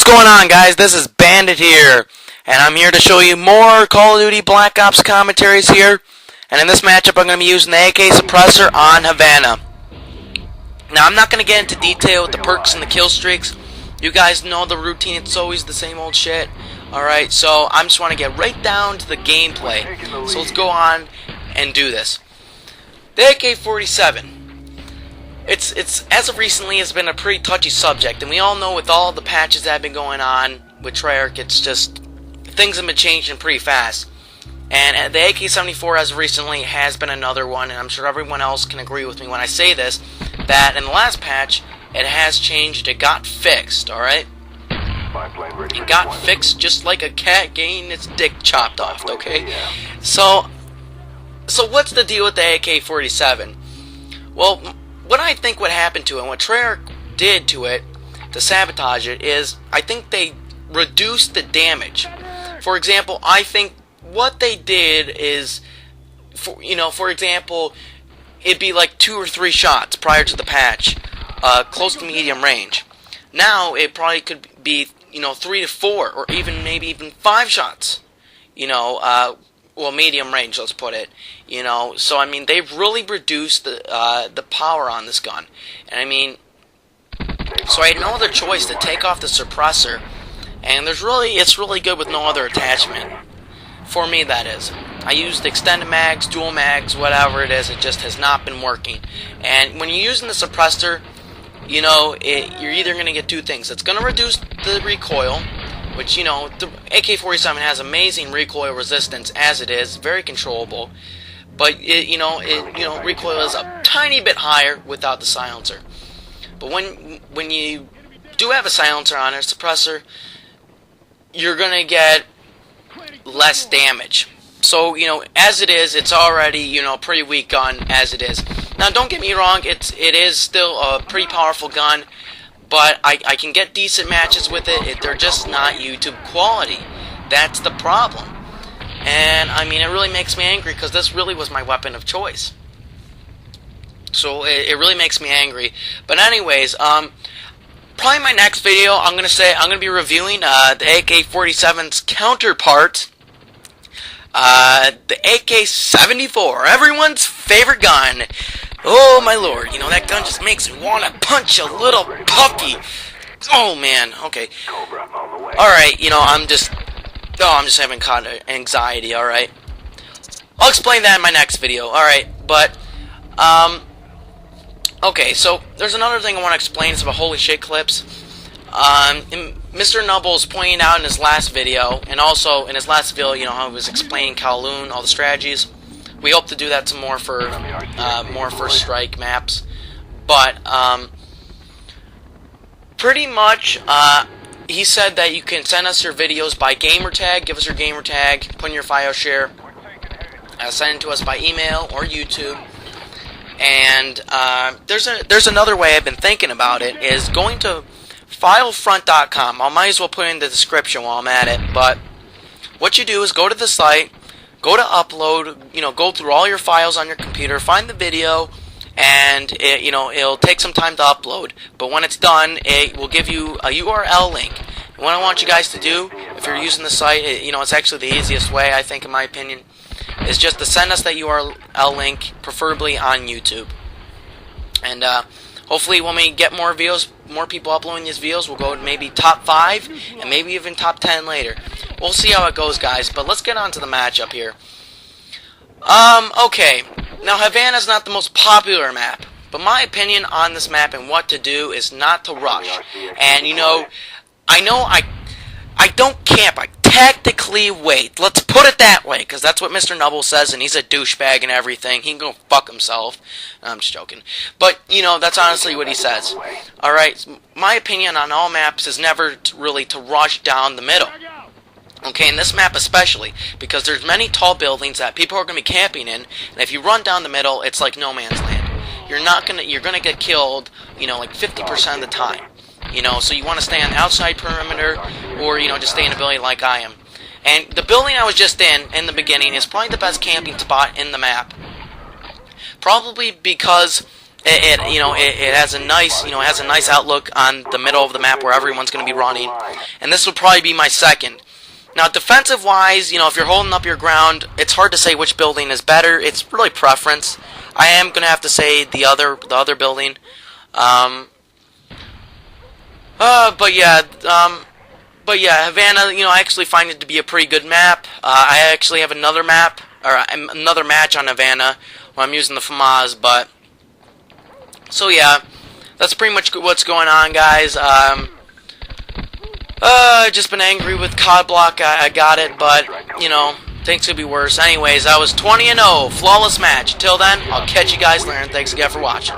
going on, guys? This is Bandit here, and I'm here to show you more Call of Duty Black Ops commentaries here. And in this matchup, I'm going to be using the AK suppressor on Havana. Now, I'm not going to get into detail with the perks and the kill streaks. You guys know the routine. It's always the same old shit. Alright, so I just want to get right down to the gameplay. So let's go on and do this. The AK-47. It's as of recently has been a pretty touchy subject, and we all know with all the patches that have been going on with Treyarch, it's just things have been changing pretty fast. And the AK-74 as of recently has been another one, and I'm sure everyone else can agree with me when I say this, that in the last patch it has changed. It got fixed. All right, it got fixed just like a cat getting its dick chopped off. Okay, so what's the deal with the AK-47? Well, what I think would happen to it, and what Treyarch did to it to sabotage it, is I think they reduced the damage. For example, I think what they did is, for example, it'd be like 2 or 3 shots prior to the patch, close to medium range. Now it probably could be 3 to 4, or maybe even 5 shots. Well, medium range, let's put it. So I mean, they've really reduced the power on this gun, and I mean, so I had no other choice to take off the suppressor, and it's really good with no other attachment. For me, that is. I used extended mags, dual mags, whatever it is. It just has not been working. And when you're using the suppressor, you're either going to get 2 things. It's going to reduce the recoil, which, the AK-47 has amazing recoil resistance as it is, very controllable. But recoil is a tiny bit higher without the silencer. But when you do have a silencer on it, suppressor, you're going to get less damage. So, as it is, it's already, pretty weak gun as it is. Now, don't get me wrong, it is still a pretty powerful gun, but I can get decent matches with it. They're just not YouTube quality. That's the problem. And, I mean, it really makes me angry, because this really was my weapon of choice. So, it really makes me angry. But anyways, probably my next video, I'm going to be reviewing the AK-47's counterpart, the AK-74, everyone's favorite gun. Oh my lord, that gun just makes me want to punch a little puppy. Oh man, okay. Alright, I'm just having kind of anxiety, alright. I'll explain that in my next video, alright, but, okay, so there's another thing I want to explain. It's about holy shit clips. Mr. Nubbles pointing out in his last video, and also in his last video, how he was explaining Kowloon, all the strategies. We hope to do that some more for more First Strike maps. But pretty much, he said that you can send us your videos by gamertag. Give us your gamertag, put in your file share, send it to us by email or YouTube. And there's another way I've been thinking about it, is going to filefront.com. I might as well put it in the description while I'm at it. But what you do is go to the site, go to upload, go through all your files on your computer, find the video, and it'll take some time to upload. But when it's done, it will give you a URL link. And what I want you guys to do, if you're using the site, it's actually the easiest way, I think, in my opinion, is just to send us that URL link, preferably on YouTube. And hopefully when we get more videos, more people uploading these videos, we'll go to maybe top 5 and maybe even top 10 later. We'll see how it goes, guys, but let's get on to the matchup here. Okay, now Havana's not the most popular map, but my opinion on this map and what to do is not to rush. And I know I don't camp, I tactically wait. Let's put it that way, because that's what Mr. Nubble says, and he's a douchebag and everything. He can go fuck himself. I'm just joking. But, that's honestly what he says. Alright, my opinion on all maps is never really to rush down the middle. Okay, in this map especially, because there's many tall buildings that people are going to be camping in, and if you run down the middle, it's like no man's land. You're gonna get killed, like 50% of the time. So you want to stay on the outside perimeter, or, just stay in a building like I am. And the building I was just in the beginning, is probably the best camping spot in the map. Probably because it has a nice, it has a nice outlook on the middle of the map where everyone's going to be running. And this will probably be my second. Now, defensive-wise, if you're holding up your ground, it's hard to say which building is better. It's really preference. I am going to have to say the other building. But yeah, Havana, I actually find it to be a pretty good map. I actually have another map, or another match on Havana when I'm using the FAMAS, but, so yeah, that's pretty much what's going on, guys. I've just been angry with COD Block. I got it, but, things could be worse. Anyways, I was 20-0, flawless match. Till then, I'll catch you guys later, and thanks again for watching.